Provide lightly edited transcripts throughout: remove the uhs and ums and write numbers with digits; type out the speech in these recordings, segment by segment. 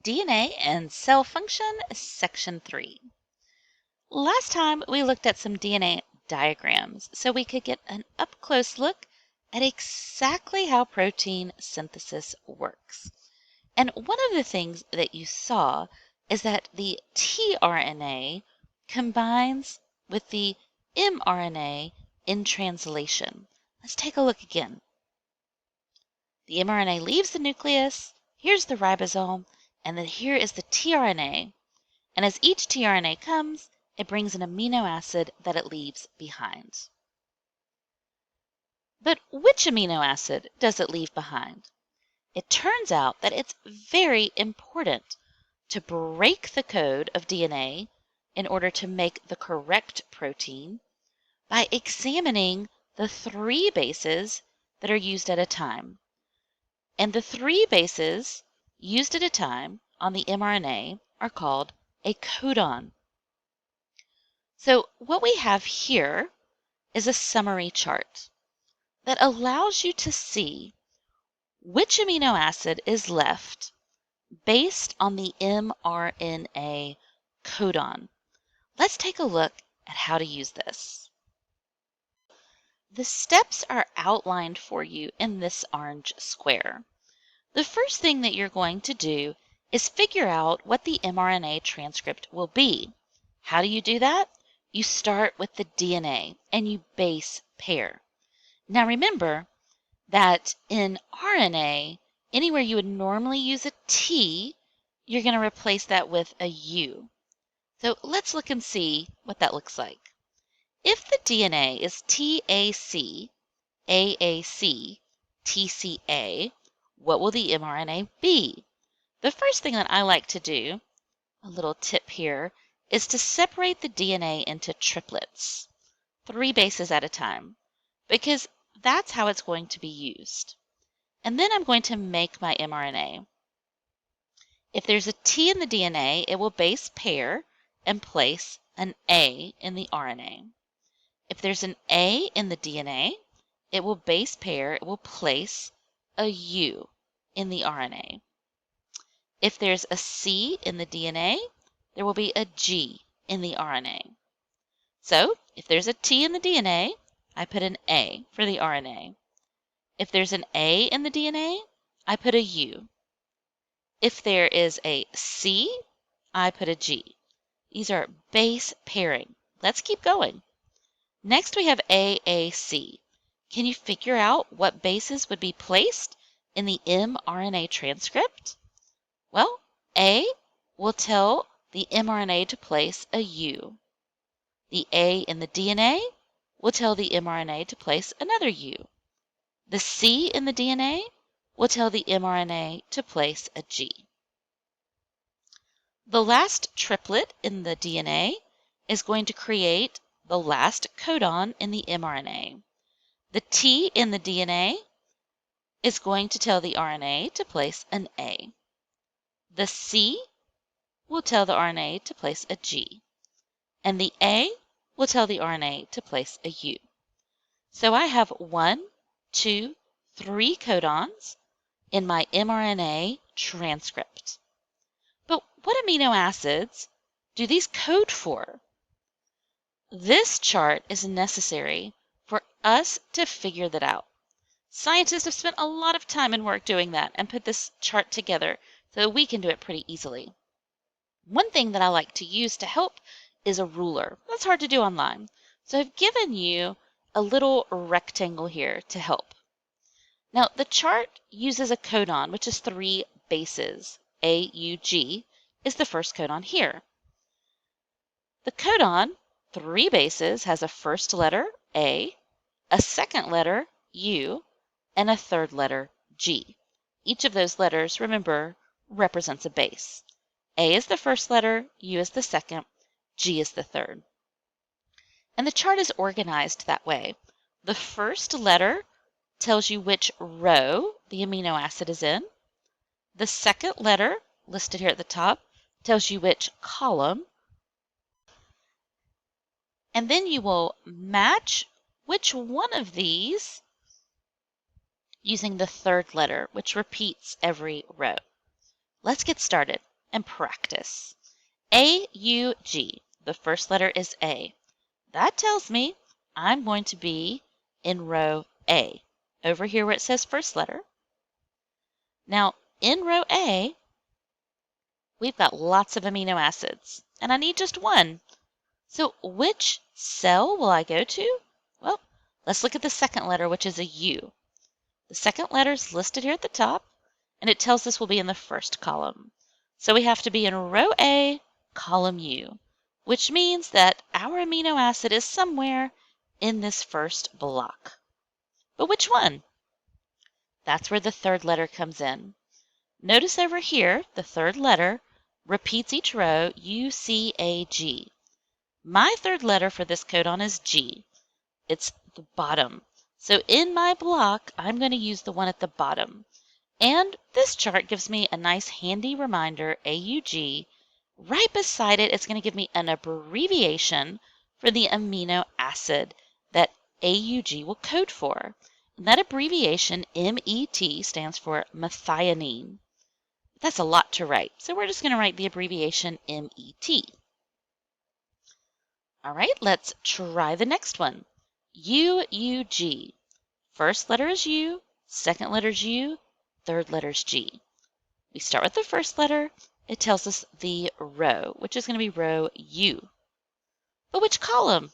DNA and Cell Function, Section 3. Last time we looked at some DNA diagrams so we could get an up-close look at exactly how protein synthesis works. And one of the things that you saw is that the tRNA combines with the mRNA in translation. Let's take a look again. The mRNA leaves the nucleus, here's the ribosome, and then here is the tRNA. And as each tRNA comes, it brings an amino acid that it leaves behind. But which amino acid does it leave behind? It turns out that it's very important to break the code of DNA in order to make the correct protein by examining the 3 bases that are used at a time. And the 3 bases used at a time on the mRNA are called a codon. So what we have here is a summary chart that allows you to see which amino acid is left based on the mRNA codon. Let's take a look at how to use this. The steps are outlined for you in this orange square. The first thing that you're going to do is figure out what the mRNA transcript will be. How do you do that? You start with the DNA and you base pair. Now remember that in RNA, anywhere you would normally use a T, you're going to replace that with a U. So let's look and see what that looks like. If the DNA is TAC, AAC, TCA, what will the mRNA be? The first thing that I like to do, a little tip here, is to separate the DNA into triplets, 3 bases at a time, because that's how it's going to be used. And then I'm going to make my mRNA. If there's a T in the DNA, it will base pair and place an A in the RNA. If there's an A in the DNA, it will base pair, it will place a U in the RNA. If there's a C in the DNA, there will be a G in the RNA. So if there's a T in the DNA, I put an A for the RNA. If there's an A in the DNA, I put a U. If there is a C, I put a G. These are base pairing. Let's keep going. Next we have AAC. Can you figure out what bases would be placed in the mRNA transcript? Well, A will tell the mRNA to place a U. The A in the DNA will tell the mRNA to place another U. The C in the DNA will tell the mRNA to place a G. The last triplet in the DNA is going to create the last codon in the mRNA. The T in the DNA is going to tell the RNA to place an A. The C will tell the RNA to place a G. And the A will tell the RNA to place a U. So I have 1, 2, 3 codons in my mRNA transcript. But what amino acids do these code for? This chart is necessary for us to figure that out. Scientists have spent a lot of time and work doing that and put this chart together so that we can do it pretty easily. One thing that I like to use to help is a ruler. That's hard to do online. So I've given you a little rectangle here to help. Now the chart uses a codon, which is 3 bases. AUG is the first codon here. The codon, 3 bases, has a first letter, A, a second letter, U, and a third letter, G. Each of those letters, remember, represents a base. A is the first letter, U is the second, G is the third. And the chart is organized that way. The first letter tells you which row the amino acid is in. The second letter, listed here at the top, tells you which column. And then you will match which one of these using the third letter, which repeats every row. Let's get started. and practice. A-U-G. The first letter is A. That tells me I'm going to be in row A, over here where it says first letter. Now, in row A, we've got lots of amino acids, and I need just one. So which cell will I go to? Well, let's look at the second letter, which is a U. The second letter is listed here at the top, and it tells us we'll be in the first column. So we have to be in row A, column U, which means that our amino acid is somewhere in this first block. But which one? That's where the third letter comes in. Notice over here, the third letter repeats each row, U-C-A-G. My third letter for this codon is G. It's the bottom. So in my block, I'm going to use the one at the bottom. And this chart gives me a nice handy reminder, AUG. Right beside it, it's going to give me an abbreviation for the amino acid that AUG will code for. And that abbreviation, MET, stands for methionine. That's a lot to write, so we're just going to write the abbreviation MET. All right, let's try the next one. UUG. First letter is U, second letter is U, third letter is G. We start with the first letter. It tells us the row, which is going to be row U. But which column?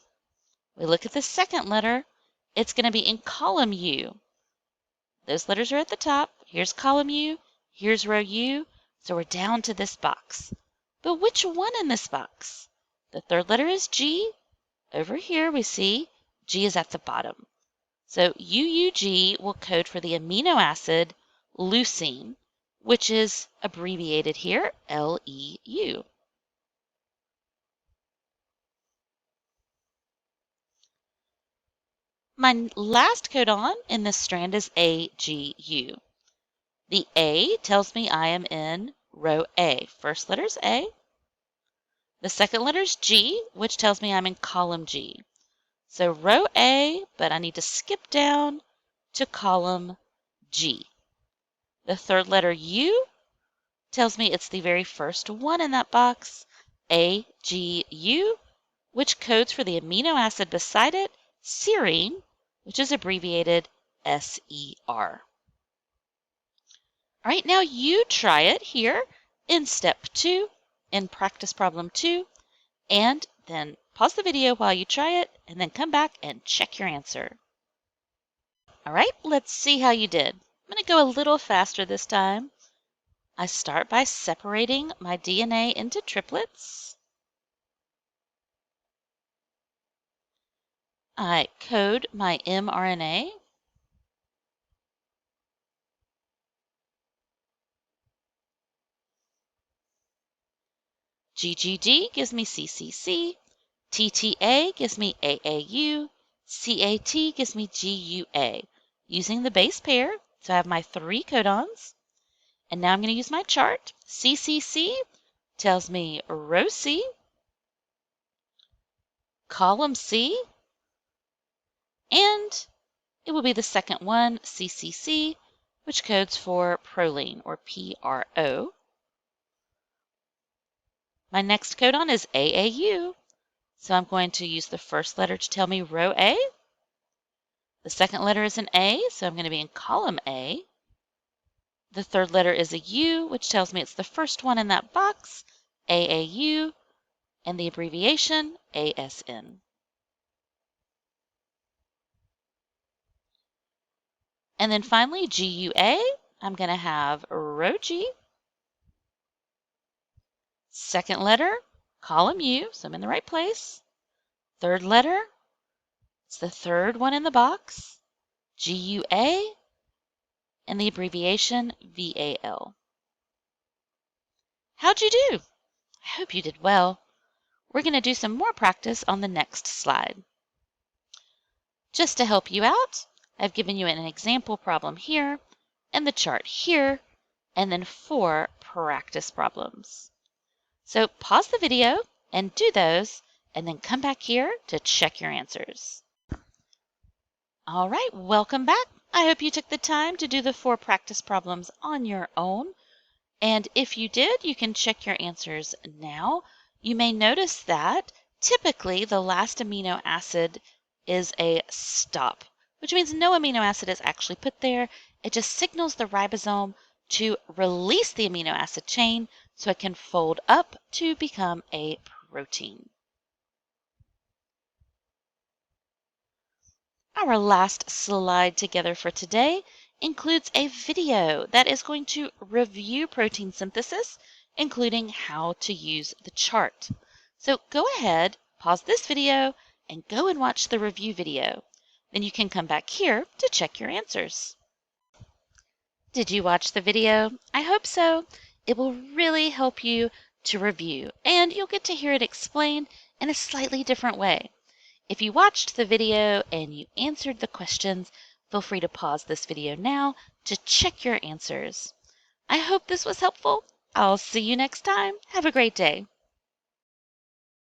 We look at the second letter. It's going to be in column U. Those letters are at the top. Here's column U. Here's row U. So we're down to this box. But which one in this box? The third letter is G. Over here we see G is at the bottom. So UUG will code for the amino acid leucine, which is abbreviated here, LEU. My last codon in this strand is AGU. The A tells me I am in row A. First letter is A. The second letter is G, which tells me I'm in column G. So row A, but I need to skip down to column G. The third letter U tells me it's the very first one in that box, AGU, which codes for the amino acid beside it, serine, which is abbreviated SER. All right, now you try it here in step 2, in practice problem 2, and then pause the video while you try it, and then come back and check your answer. All right, let's see how you did. I'm going to go a little faster this time. I start by separating my DNA into triplets. I code my mRNA. GGG gives me CCC. TTA gives me AAU. CAT gives me GUA. Using the base pair, so I have my 3 codons. And now I'm going to use my chart. CCC tells me row C, column C, and it will be the second one, CCC, which codes for proline, or PRO. My next codon is AAU, so I'm going to use the first letter to tell me row A. The second letter is an A, so I'm going to be in column A. The third letter is a U, which tells me it's the first one in that box, AAU, and the abbreviation ASN. And then finally, GUA, I'm going to have row G. Second letter, column U, so I'm in the right place. Third letter, it's the third one in the box, GUA, and the abbreviation VAL. How'd you do? I hope you did well. We're going to do some more practice on the next slide. Just to help you out, I've given you an example problem here, and the chart here, and then 4 practice problems. So pause the video and do those, and then come back here to check your answers. All right, welcome back. I hope you took the time to do the 4 practice problems on your own. And if you did, you can check your answers now. You may notice that typically the last amino acid is a stop, which means no amino acid is actually put there. It just signals the ribosome to release the amino acid chain so it can fold up to become a protein. Our last slide together for today includes a video that is going to review protein synthesis, including how to use the chart. So go ahead, pause this video, and go and watch the review video. Then you can come back here to check your answers. Did you watch the video? I hope so. It will really help you to review, and you'll get to hear it explained in a slightly different way. If you watched the video and you answered the questions, feel free to pause this video now to check your answers. I hope this was helpful. I'll see you next time. Have a great day.